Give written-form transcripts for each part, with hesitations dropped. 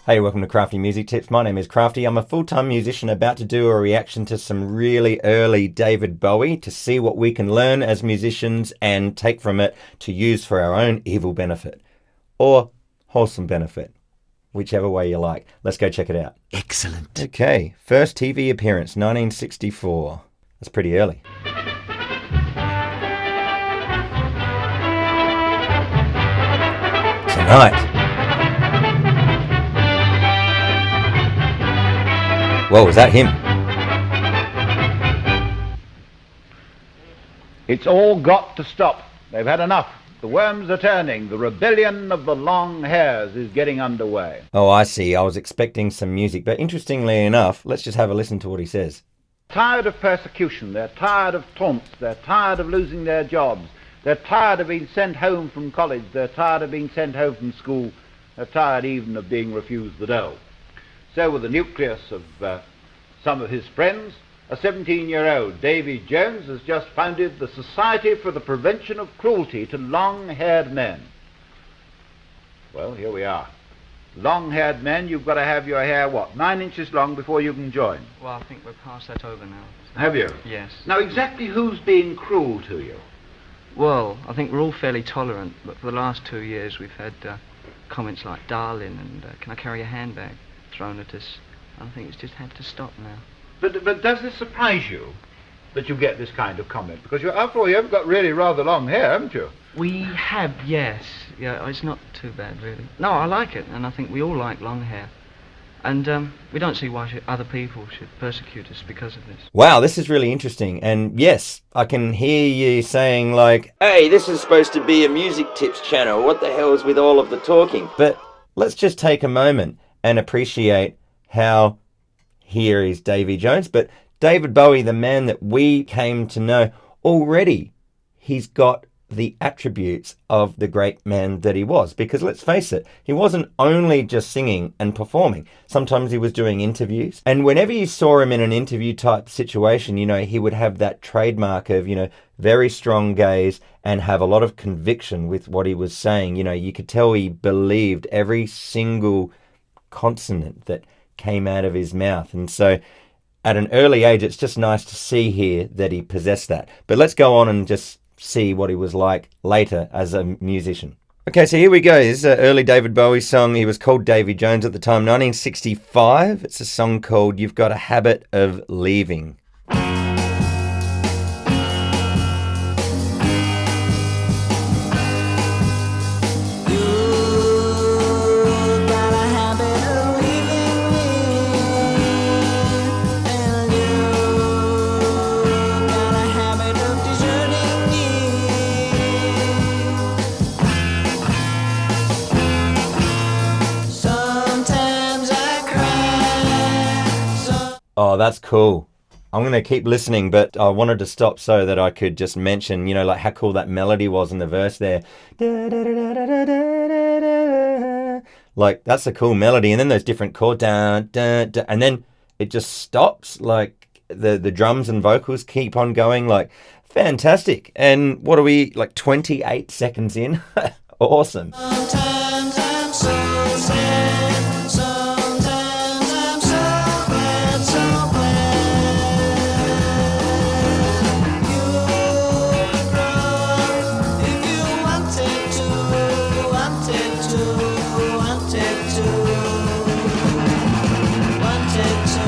Hey, welcome to Crafty Music Tips. My name is Crafty. I'm a full-time musician about to do a reaction to some really early David Bowie to see what we can learn as musicians and take from it to use for our own evil benefit or wholesome benefit, whichever way you like. Let's go check it out. Excellent. Okay, first TV appearance, 1964. That's pretty early. Tonight. Whoa, was that him? It's all got to stop. They've had enough. The worms are turning. The rebellion of the long hairs is getting underway. Oh, I see. I was expecting some music, but interestingly enough, let's just have a listen to what he says. Tired of persecution. They're tired of taunts. They're tired of losing their jobs. They're tired of being sent home from college. They're tired of being sent home from school. They're tired even of being refused the dole. So with the nucleus of some of his friends, a 17-year-old Davy Jones has just founded the Society for the Prevention of Cruelty to Long-Haired Men. Well, here we are. Long-haired men, you've got to have your hair, 9 inches long before you can join? Well, I think we're past that over now. Have you? Yes. Now, exactly who's being cruel to you? Well, I think we're all fairly tolerant, but for the last 2 years we've had comments like darling and can I carry a handbag thrown at us. I think it's just had to stop now. But does this surprise you that you get this kind of comment? Because after all, you've got really rather long hair, haven't you? We have, yes. Yeah, it's not too bad, really. No, I like it, and I think we all like long hair. And we don't see why other people should persecute us because of this. Wow, this is really interesting. And yes, I can hear you saying like, hey, this is supposed to be a music tips channel. What the hell's with all of the talking? But let's just take a moment and appreciate how here is Davy Jones. But David Bowie, the man that we came to know, already he's got the attributes of the great man that he was. Because let's face it, he wasn't only just singing and performing. Sometimes he was doing interviews. And whenever you saw him in an interview type situation, you know, he would have that trademark of, you know, very strong gaze and have a lot of conviction with what he was saying. You know, you could tell he believed every single consonant that came out of his mouth. And so at an early age, it's just nice to see here that he possessed that. But let's go on and just see what he was like later as a musician. Okay, so here we go. This is an early David Bowie song. He was called Davy Jones at the time, 1965. It's a song called You've Got a Habit of Leaving. Oh, that's cool. I'm going to keep listening, but I wanted to stop so that I could just mention, you know, like how cool that melody was in the verse there. Like, that's a cool melody. And then those different chords, and then it just stops. Like, the drums and vocals keep on going. Like, fantastic. And what are we, like 28 seconds in? Awesome. Sometimes I'm so sad, sometimes I'm so glad, so glad. You would grow if you wanted to, wanted to, wanted to, wanted to,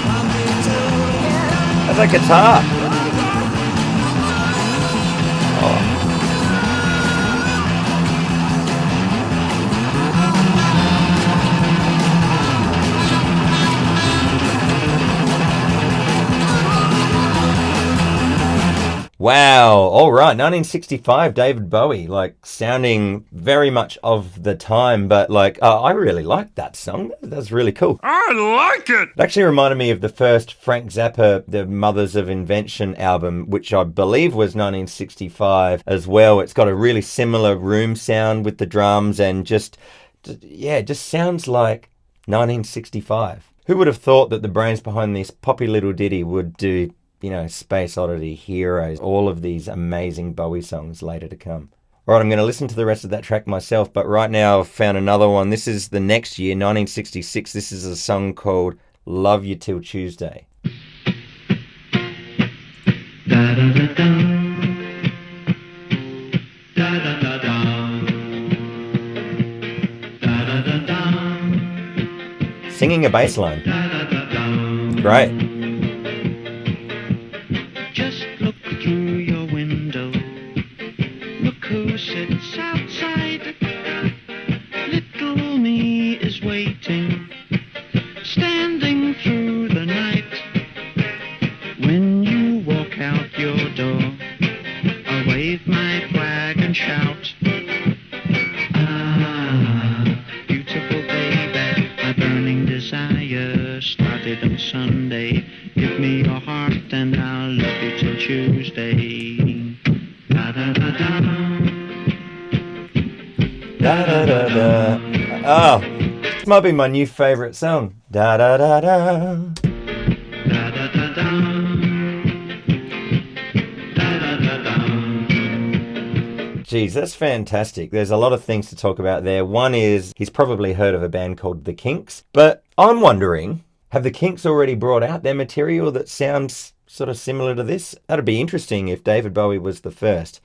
wanted to, yeah. That's a guitar. Wow. All right. 1965, David Bowie, like sounding very much of the time, but like, I really liked that song. That's really cool. I like it! It actually reminded me of the first Frank Zappa, The Mothers of Invention album, which I believe was 1965 as well. It's got a really similar room sound with the drums and just sounds like 1965. Who would have thought that the brains behind this poppy little ditty would do, you know, Space Oddity, Heroes, all of these amazing Bowie songs later to come. All right, I'm going to listen to the rest of that track myself, but right now I've found another one. This is the next year, 1966. This is a song called Love You Till Tuesday. Da da da da. Da da da da. Da da da da. Singing a bass line. Da da da da. Great. Just look through your window. Look who sits outside. Little me is waiting, standing through the night. When you walk out your door, I'll wave my flag and shout. Ah, beautiful baby, my burning desire started on Sunday. Give me your heart and I'll love you till Tuesday. Da da da da. Da da da da. Oh, this might be my new favourite song. Da da da da. Da da da da. Da da da da. Geez, that's fantastic. There's a lot of things to talk about there. One is he's probably heard of a band called The Kinks, but I'm wondering, have The Kinks already brought out their material that sounds sort of similar to this? That'd be interesting if David Bowie was the first.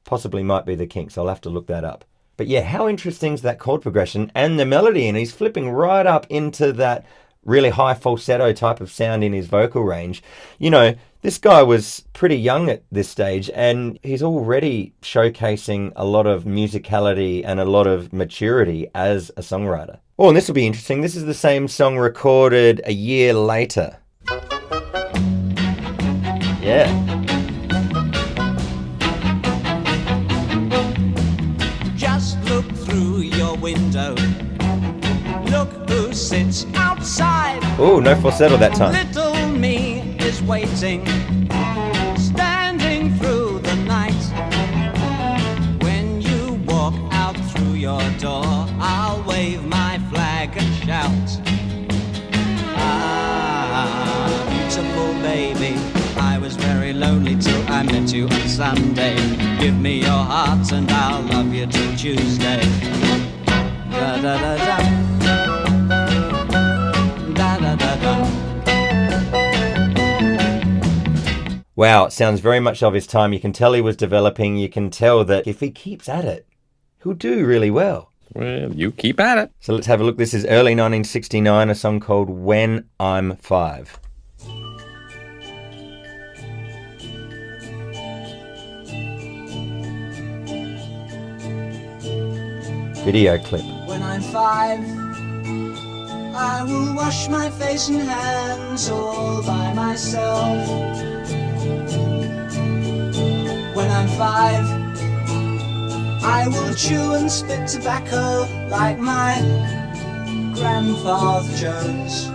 Possibly might be The Kinks. I'll have to look that up. But yeah, how interesting is that chord progression and the melody? And he's flipping right up into that really high falsetto type of sound in his vocal range. You know, this guy was pretty young at this stage and he's already showcasing a lot of musicality and a lot of maturity as a songwriter. Oh, and this will be interesting. This is the same song recorded a year later. Yeah. Just look through your window. Look who sits outside. Oh, no falsetto that time. Little me is waiting, standing through the night. When you walk out through your door, I'll wave my flag and shout. Ah, beautiful baby, I was very lonely till I met you on Sunday. Give me your heart and I'll love you till Tuesday. Da da da da. Da da da da. Wow, it sounds very much of his time. You can tell he was developing. You can tell that if he keeps at it, he'll do really well. Well, you keep at it. So let's have a look. This is early 1969, a song called When I'm 5. Video clip. When I'm 5, I will wash my face and hands all by myself. When I'm 5, I will chew and spit tobacco like my grandfather Jones.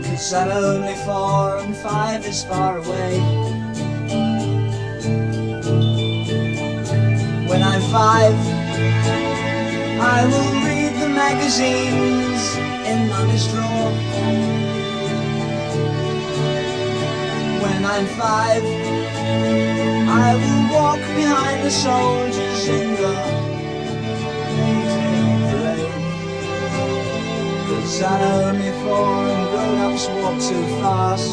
'Cause I'm only 4 and 5 is far away. When I'm 5, I will read the magazines in Mummy's drawer. When I'm 5, I will walk behind the soldiers in the waiting parade. 'Cause I'm only 4 and grown-ups walk too fast.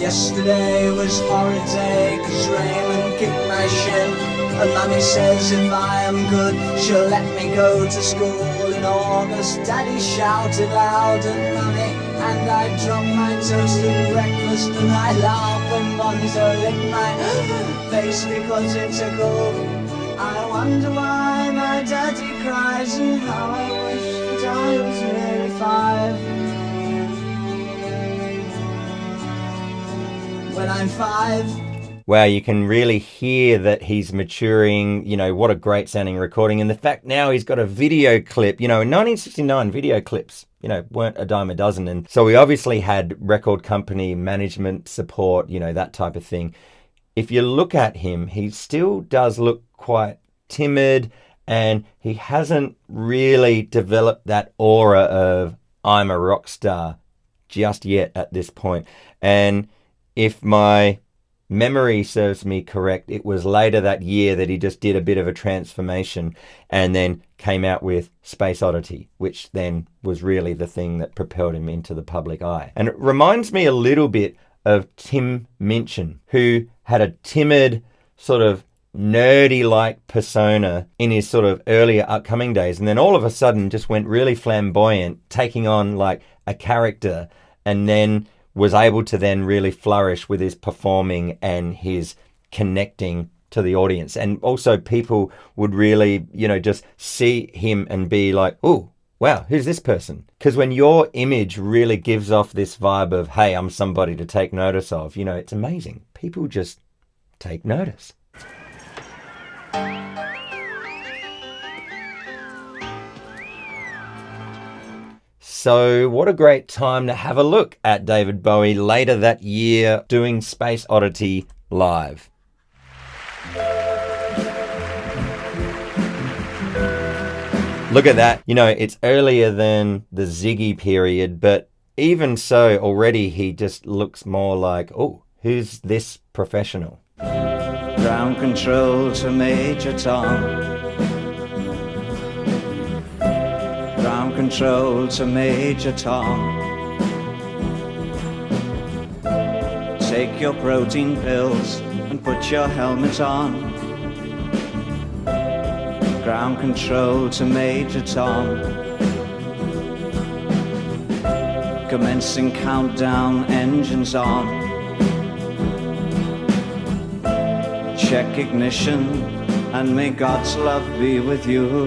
Yesterday was horrid day 'cause Raymond kicked my shin. And Mummy says if I am good, she'll let me go to school in August. Daddy shouted loud at Mummy, and I dropped my toast at breakfast. And I laugh when Bonzo licked my face because it tickled. I wonder why my daddy cries and how I wish that I was really 5. When I'm 5. Wow, you can really hear that he's maturing. You know, what a great sounding recording. And the fact now he's got a video clip. You know, in 1969, video clips, you know, weren't a dime a dozen. And so we obviously had record company management support, you know, that type of thing. If you look at him, he still does look quite timid and he hasn't really developed that aura of I'm a rock star just yet at this point. And if my memory serves me correct, it was later that year that he just did a bit of a transformation and then came out with Space Oddity, which then was really the thing that propelled him into the public eye. And it reminds me a little bit of Tim Minchin, who had a timid, sort of nerdy-like persona in his sort of earlier upcoming days, and then all of a sudden just went really flamboyant, taking on like a character, and then was able to then really flourish with his performing and his connecting to the audience. And also people would really, just see him and be like, oh, wow, who's this person? Because when your image really gives off this vibe of, hey, I'm somebody to take notice of, it's amazing. People just take notice. So what a great time to have a look at David Bowie later that year doing Space Oddity live. Look at that. It's earlier than the Ziggy period, but even so, already he just looks more like, oh, who's this professional? Ground control to Major Tom. Ground control to Major Tom. Take your protein pills and put your helmet on. Ground control to Major Tom. Commencing countdown, engines on. Check ignition and may God's love be with you.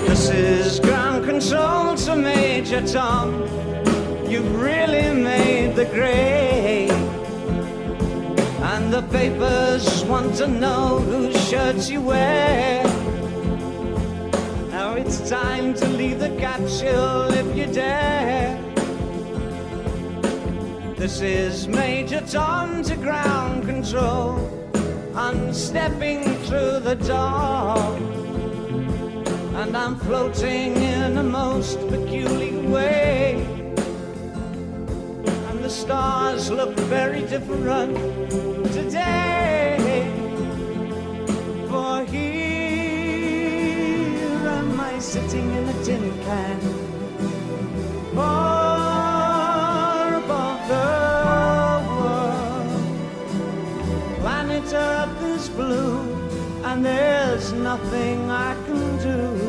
This is ground control to Major Tom. You've really made the grade, and the papers want to know whose shirts you wear. Now it's time to leave the capsule if you dare. This is Major Tom to ground control. I'm stepping through the door, and I'm floating in a most peculiar way. The stars look very different today. For here am I sitting in a tin can, far above the world. Planet Earth is blue, and there's nothing I can do.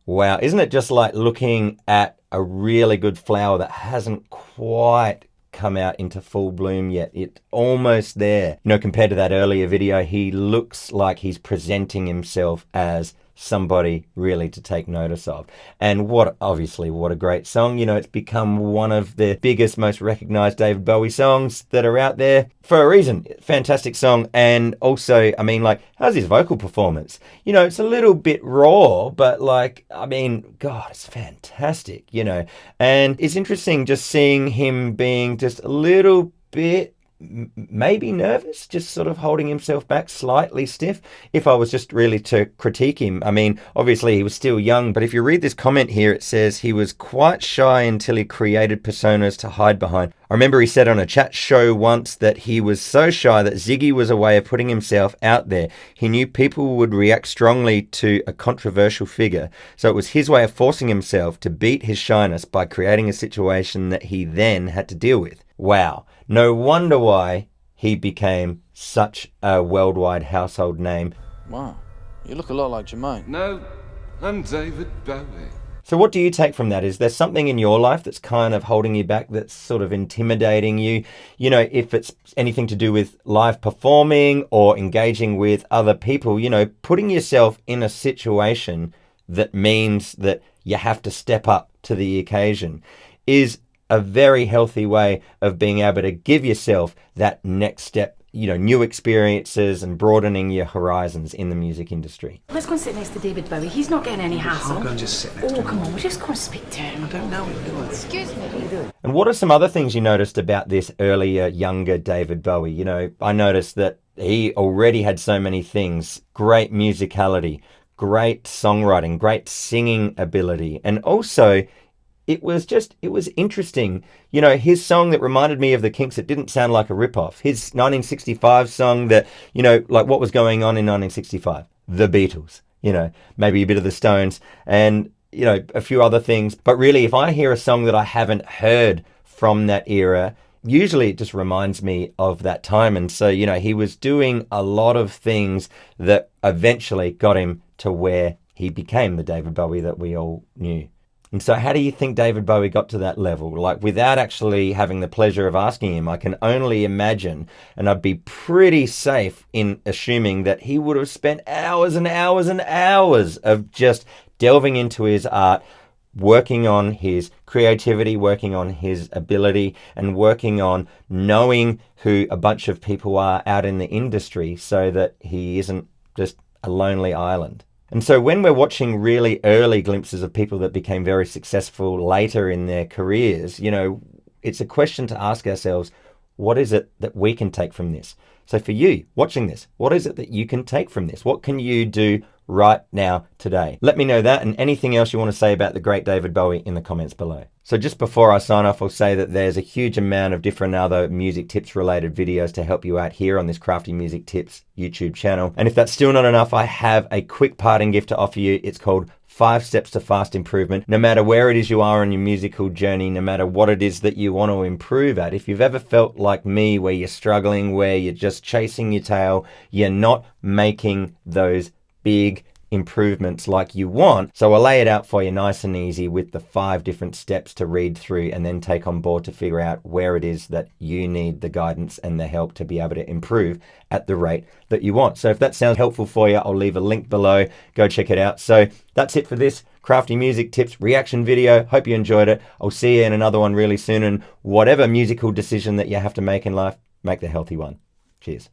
Wow, isn't it just like looking at a really good flower that hasn't quite come out into full bloom yet? It's almost there. Compared to that earlier video, he looks like he's presenting himself as somebody really to take notice of. And what a great song. It's become one of the biggest, most recognized David Bowie songs that are out there for a reason. Fantastic song. And also, how's his vocal performance? It's a little bit raw, but God, it's fantastic, and it's interesting just seeing him being just a little bit maybe nervous, just sort of holding himself back, slightly stiff, if I was just really to critique him. Obviously he was still young, but if you read this comment here, it says he was quite shy until he created personas to hide behind. I remember he said on a chat show once that he was so shy that Ziggy was a way of putting himself out there. He knew people would react strongly to a controversial figure, so it was his way of forcing himself to beat his shyness by creating a situation that he then had to deal with. Wow. No wonder why he became such a worldwide household name. Wow, you look a lot like Jermaine. No, I'm David Bowie. So what do you take from that? Is there something in your life that's kind of holding you back, that's sort of intimidating you? If it's anything to do with live performing or engaging with other people, putting yourself in a situation that means that you have to step up to the occasion is a very healthy way of being able to give yourself that next step, new experiences and broadening your horizons in the music industry. Let's go and sit next to David Bowie. He's not getting any hassle. I'll go and just sit next to him. Oh, come on, we'll just go and speak to him. I don't know him, do I? Excuse me. What are you doing? And what are some other things you noticed about this earlier, younger David Bowie? I noticed that he already had so many things: great musicality, great songwriting, great singing ability, and also it was interesting. His song that reminded me of the Kinks, it didn't sound like a rip-off. His 1965 song that, like what was going on in 1965? The Beatles, maybe a bit of the Stones and, a few other things. But really, if I hear a song that I haven't heard from that era, usually it just reminds me of that time. And so, he was doing a lot of things that eventually got him to where he became the David Bowie that we all knew. And so how do you think David Bowie got to that level? Like, without actually having the pleasure of asking him, I can only imagine, and I'd be pretty safe in assuming that he would have spent hours and hours and hours of just delving into his art, working on his creativity, working on his ability, and working on knowing who a bunch of people are out in the industry so that he isn't just a lonely island. And so when we're watching really early glimpses of people that became very successful later in their careers, it's a question to ask ourselves, what is it that we can take from this? So for you watching this, what is it that you can take from this? What can you do right now, today? Let me know that and anything else you want to say about the great David Bowie in the comments below. So just before I sign off, I'll say that there's a huge amount of different other music tips related videos to help you out here on this Crafty Music Tips YouTube channel. And if that's still not enough, I have a quick parting gift to offer you. It's called 5 Steps to Fast Improvement. No matter where it is you are on your musical journey, no matter what it is that you want to improve at, if you've ever felt like me, where you're struggling, where you're just chasing your tail, you're not making those big improvements like you want. So I'll lay it out for you nice and easy with the 5 different steps to read through and then take on board to figure out where it is that you need the guidance and the help to be able to improve at the rate that you want. So if that sounds helpful for you, I'll leave a link below. Go check it out. So that's it for this Crafty Music Tips reaction video. Hope you enjoyed it. I'll see you in another one really soon. And whatever musical decision that you have to make in life, make the healthy one. Cheers.